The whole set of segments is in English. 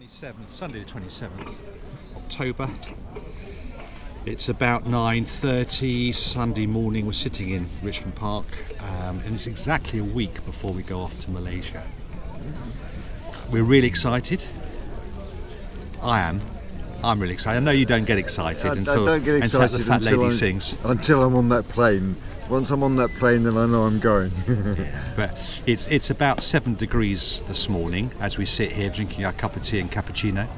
27th, Sunday the 27th October. It's about 9:30 Sunday morning. We're sitting in Richmond Park, and it's exactly a week before we go off to Malaysia. We're really excited. I'm really excited. I know you don't get excited until the fat lady sings. Until I'm on that plane. Once I'm on that plane, then I know I'm going. But it's about 7 degrees this morning as we sit here drinking our cup of tea and cappuccino.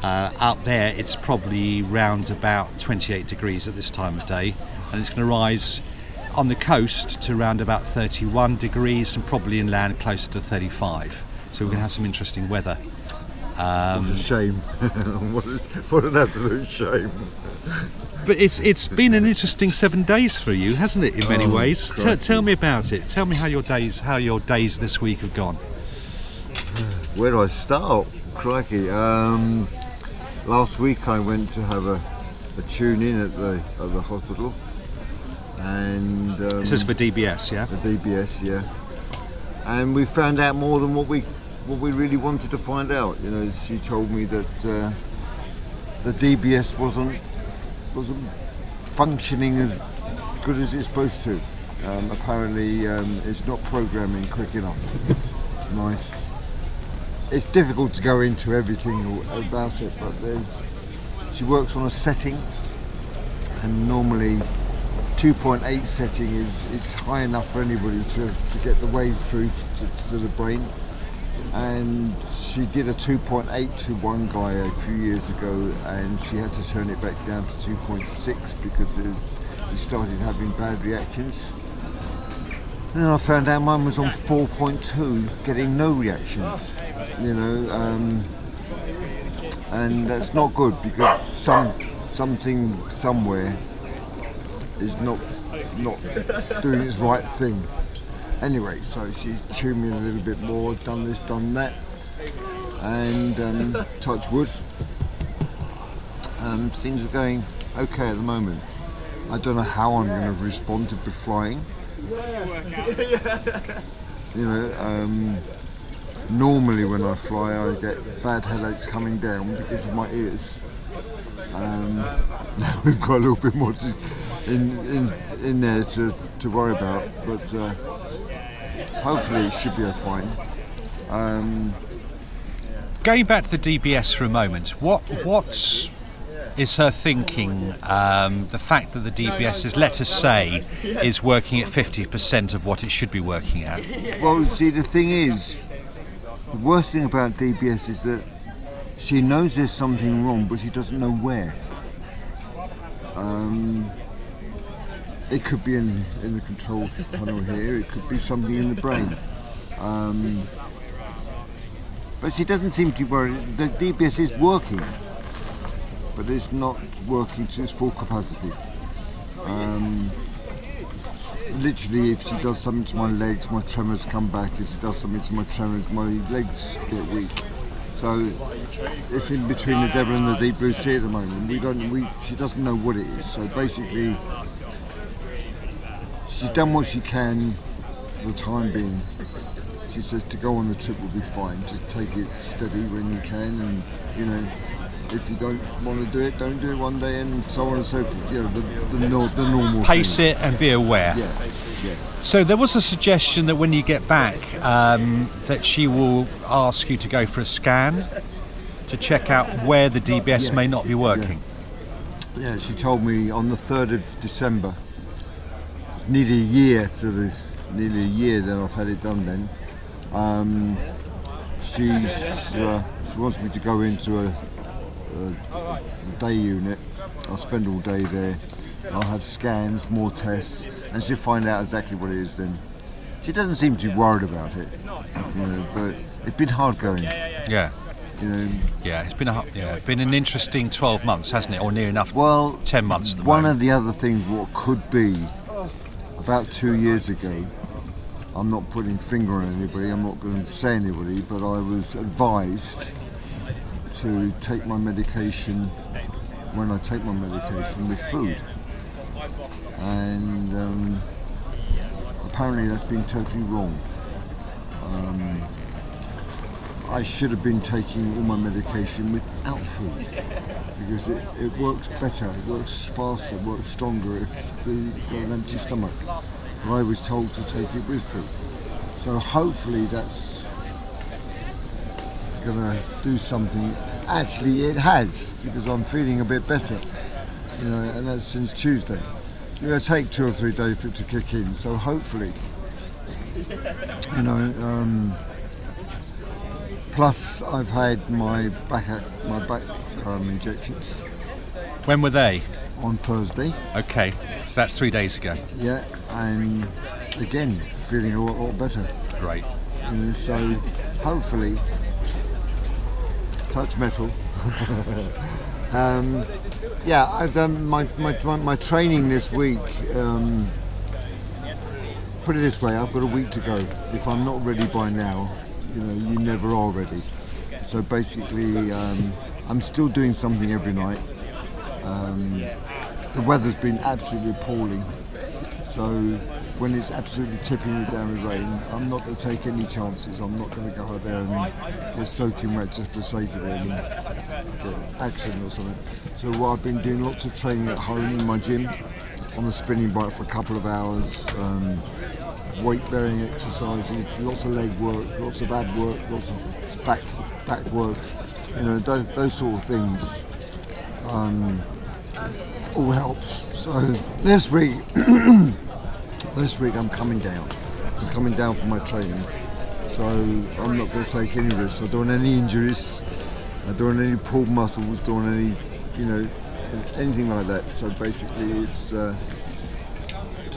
Out there it's probably round about 28 degrees at this time of day, and it's going to rise on the coast to around about 31 degrees and probably inland close to 35. So we're going to have some interesting weather. What a shame. What an absolute shame. But it's been an interesting 7 days for you, hasn't it, in many ways? Tell me about it. Tell me how your days this week have gone. Where do I start? Crikey. Last week I went to have a tune-in at the hospital. And this is for DBS, yeah? The DBS, yeah. And we found out more than what we really wanted to find out. You know, she told me that the DBS wasn't functioning as good as it's supposed to. Apparently, it's not programming quick enough. It's difficult to go into everything about it, but she works on a setting, and normally 2.8 setting is high enough for anybody to get the wave through to the brain. And she did a 2.8 to one guy a few years ago, and she had to turn it back down to 2.6 because he started having bad reactions. And then I found out mine was on 4.2, getting no reactions. You know, and that's not good because something somewhere is not doing its right thing. Anyway, so she's tuned me in a little bit more, done this, done that, and touch wood, things are going okay at the moment. I don't know how I'm going to respond to flying. You know, normally when I fly I get bad headaches coming down because of my ears. Now we've got a little bit more in there to worry about, but hopefully it should be fine. Going back to the DBS for a moment, what is her thinking? The fact that the DBS is, let us say, is working at 50% of what it should be working at. Well, see, the thing is, the worst thing about DBS is that she knows there's something wrong, but she doesn't know where. It could be in the control panel here, it could be something in the brain. But she doesn't seem to be worried. The DBS is working, but it's not working to its full capacity. Literally, if she does something to my legs, my tremors come back. If she does something to my tremors, my legs get weak. So it's in between the devil and the deep blue sea at the moment. She doesn't know what it is. So basically, she's done what she can for the time being. She says to go on the trip will be fine. Just take it steady when you can, and you know, if you don't want to do it, don't do it one day, and so on and so forth. You know, the normal. Pace thing. it and be aware. Yeah. So there was a suggestion that when you get back, that she will ask you to go for a scan to check out where the DBS may not be working. Yeah, she told me on the 3rd of December. Nearly a year that I've had it done then. She wants me to go into a day unit. I'll spend all day there. I'll have scans, more tests, and she'll find out exactly what it is then. She doesn't seem to be worried about it, you know, but it's been hard going. Yeah. You know. Yeah, it's been an interesting 12 months, hasn't it? Or near enough. Well, 10 months at the one moment. of the other things what could be, about 2 years ago, I'm not putting finger on anybody, I'm not going to say anybody, but I was advised to take my medication, when I take my medication, with food. And apparently that's been totally wrong. I should have been taking all my medication without food, because it works better, it works faster, it works stronger if you've got an empty stomach. But I was told to take it with food. So hopefully that's gonna do something. Actually it has, because I'm feeling a bit better, and that's since Tuesday. It's gonna take 2 or 3 days for it to kick in, so hopefully, plus I've had my back injections. When were they? On Thursday. Okay, so that's 3 days ago. Yeah, and again, feeling a lot better. Great. So hopefully, touch metal. I've done my training this week. Put it this way, I've got a week to go. If I'm not ready by now, you never are ready. So basically, I'm still doing something every night. The weather's been absolutely appalling. So when it's absolutely tipping it down with rain, I'm not going to take any chances. I'm not going to go out there and get soaking wet just for the sake of it and get an accident or something. So I've been doing lots of training at home in my gym, on the spinning bike for a couple of hours, weight-bearing exercises, lots of leg work, lots of ab work, lots of back work, those sort of things. All helps. So this week I'm coming down. I'm coming down for my training. So I'm not going to take any risks. I don't want any injuries. I don't want any pulled muscles. Don't want any, anything like that. So basically, it's to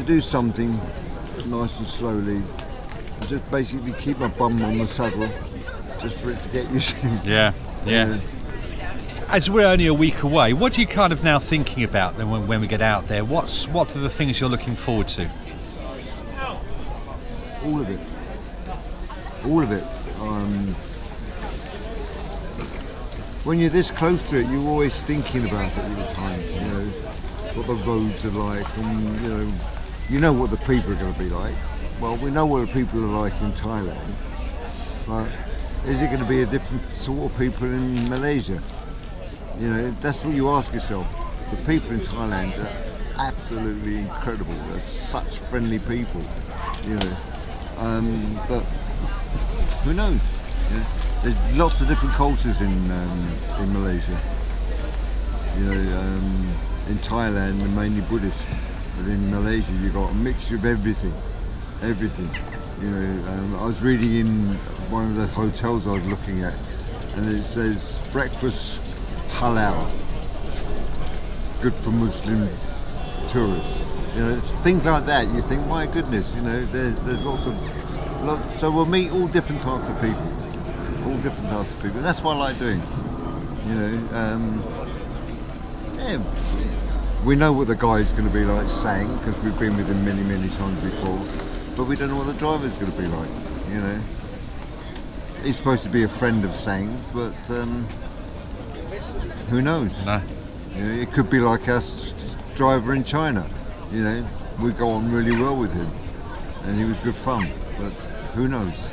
do something nice and slowly. Just basically keep my bum on the saddle, just for it to get used to. Yeah. As we're only a week away, what are you kind of now thinking about then when we get out there? What are the things you're looking forward to? All of it. When you're this close to it, you're always thinking about it all the time. What the roads are like, and what the people are going to be like. Well, we know what the people are like in Thailand, but is it going to be a different sort of people in Malaysia? That's what you ask yourself. The people in Thailand are absolutely incredible. They're such friendly people, but who knows? There's lots of different cultures in Malaysia. In Thailand they're mainly Buddhist, but in Malaysia you've got a mixture of everything. I was reading in one of the hotels I was looking at, and it says breakfast halal, good for Muslim tourists. It's things like that. You think, my goodness, there's lots. So we'll meet all different types of people. That's what I like doing. We know what the guy's going to be like, Sang, because we've been with him many times before. But we don't know what the driver's going to be like. He's supposed to be a friend of Sang's, but who knows? No. It could be like us driver in China. We go on really well with him, and he was good fun. But who knows?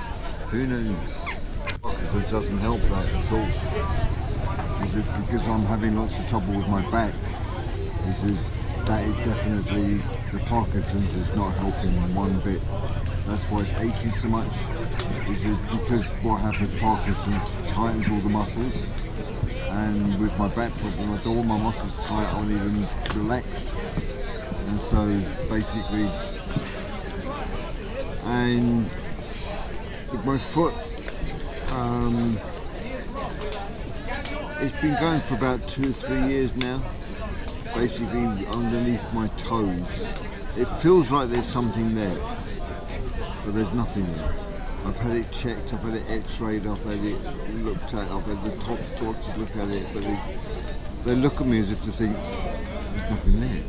Parkinson doesn't help that at all. Is it because I'm having lots of trouble with my back? That is definitely, the Parkinson's is not helping one bit. That's why it's aching so much. Is it because what happened, Parkinson's tightens all the muscles, and with my back problem, all my muscles tight, I wasn't even relaxed. And so basically, and with my foot, it's been going for about 2 or 3 years now. Basically underneath my toes, it feels like there's something there, but there's nothing there. I've had it checked, I've had it x-rayed, I've had it looked at, I've had the top doctors look at it, but they look at me as if to think there's nothing there.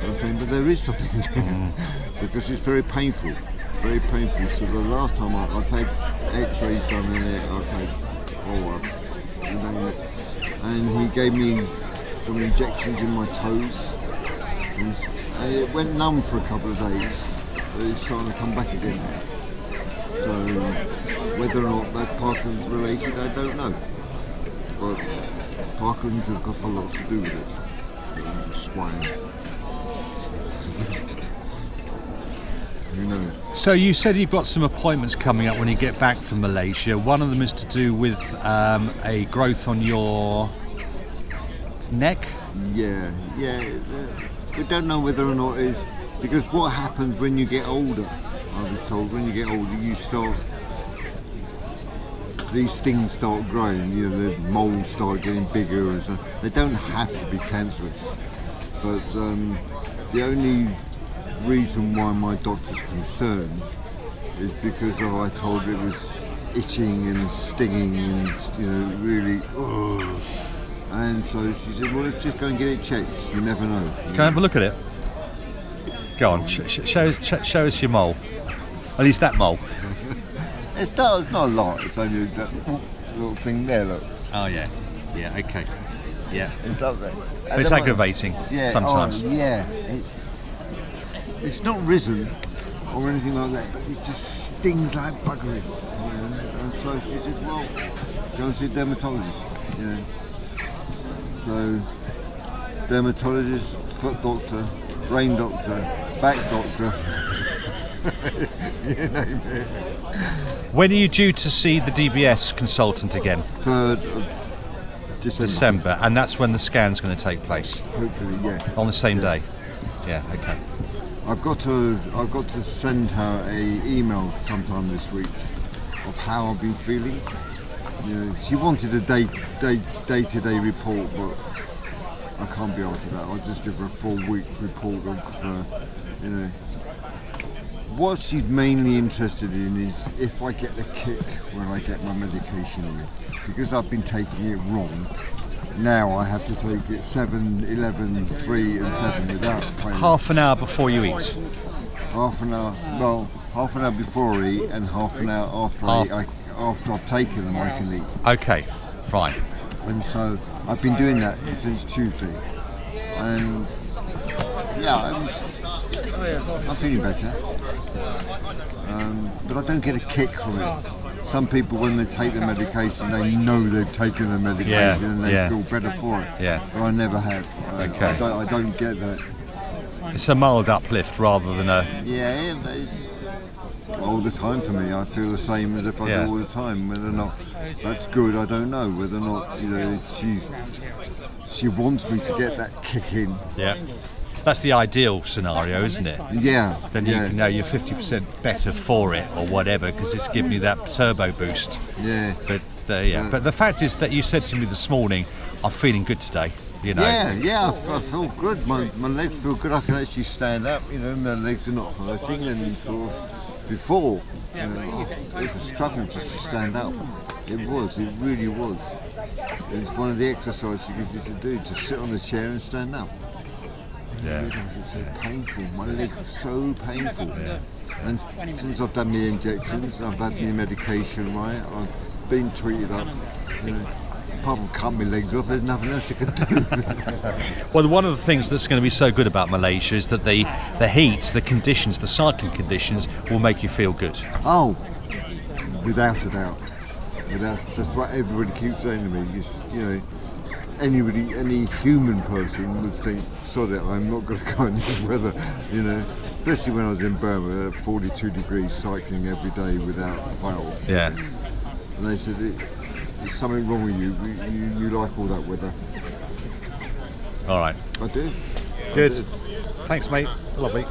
I'm saying, but there is something there, because it's very painful. So the last time I've had x-rays done in it, I've had and he gave me some injections in my toes, and it went numb for a couple of days, but it's starting to come back again now. So Whether or not that's Parkinson's related, I don't know. But Parkinson's has got a lot to do with it. Swine. Who knows? So you said you've got some appointments coming up when you get back from Malaysia. One of them is to do with a growth on your neck. Yeah. We don't know whether or not it's because what happens when you get older. I was told when you get older, these things start growing. You know, the moles start getting bigger, and so they don't have to be cancerous. But the only reason why my doctor's concerned is because I told her it was itching and stinging and really. And so she said, well, let's just go and get it checked. You never know. Can I have a look at it? Go on, show us your mole. At least that mole. It's not a lot. It's only that little thing there. Look. Oh yeah, okay, yeah. It's not there. But it's aggravating sometimes. It's not risen or anything like that, but it just stings like buggery. And so she said, well, go and see a dermatologist. So, dermatologist, foot doctor, brain doctor, back doctor. You name it. When are you due to see the DBS consultant again? 3rd of December. And that's when the scan's going to take place? Hopefully, yeah. On the same day? Yeah, okay. I've got to send her a email sometime this week of how I've been feeling. She wanted a day-to-day report, but I can't be asked for that. I'll just give her a full week report of, what she's mainly interested in is if I get the kick when I get my medication in. Because I've been taking it wrong, now I have to take it 7, 11, 3 and 7 without pain. Half an hour before you eat? Half an hour before I eat and half an hour after after I've taken them I can eat. Okay, fine. And so I've been doing that since Tuesday. And I'm feeling better. But I don't get a kick from it. Some people, when they take the medication, they know they've taken the medication and they feel better for it. Yeah. But I never have. Okay. I don't get that. It's a mild uplift rather than a... all the time for me. I feel the same as if I do all the time. Whether or not that's good, I don't know. Whether or not she wants me to get that kick in. Yeah. That's the ideal scenario, isn't it? Yeah. Then you know you're 50% better for it or whatever because it's giving you that turbo boost. Yeah. But But the fact is that you said to me this morning, I'm feeling good today. Yeah, I feel good. My legs feel good. I can actually stand up. My legs are not hurting, and sort of before it was a struggle just to stand up. It really was. It's one of the exercises you get to do, to sit on the chair and stand up. Yeah. It's so painful. My legs are so painful. Yeah. And since I've done my injections, I've had my medication right. I've been treated up. Apart from cut my legs off, there's nothing else you can do. Well, one of the things that's going to be so good about Malaysia is that the heat, the conditions, the cycling conditions will make you feel good. Oh, without a doubt. That's what everybody keeps saying to me. Any human person would think, sod it, I'm not going to go in this weather, Especially when I was in Burma, at 42 degrees, cycling every day without fail. Yeah. And they said, there's something wrong with you. You like all that weather. All right. I do. Good. Thanks, mate. Lovely.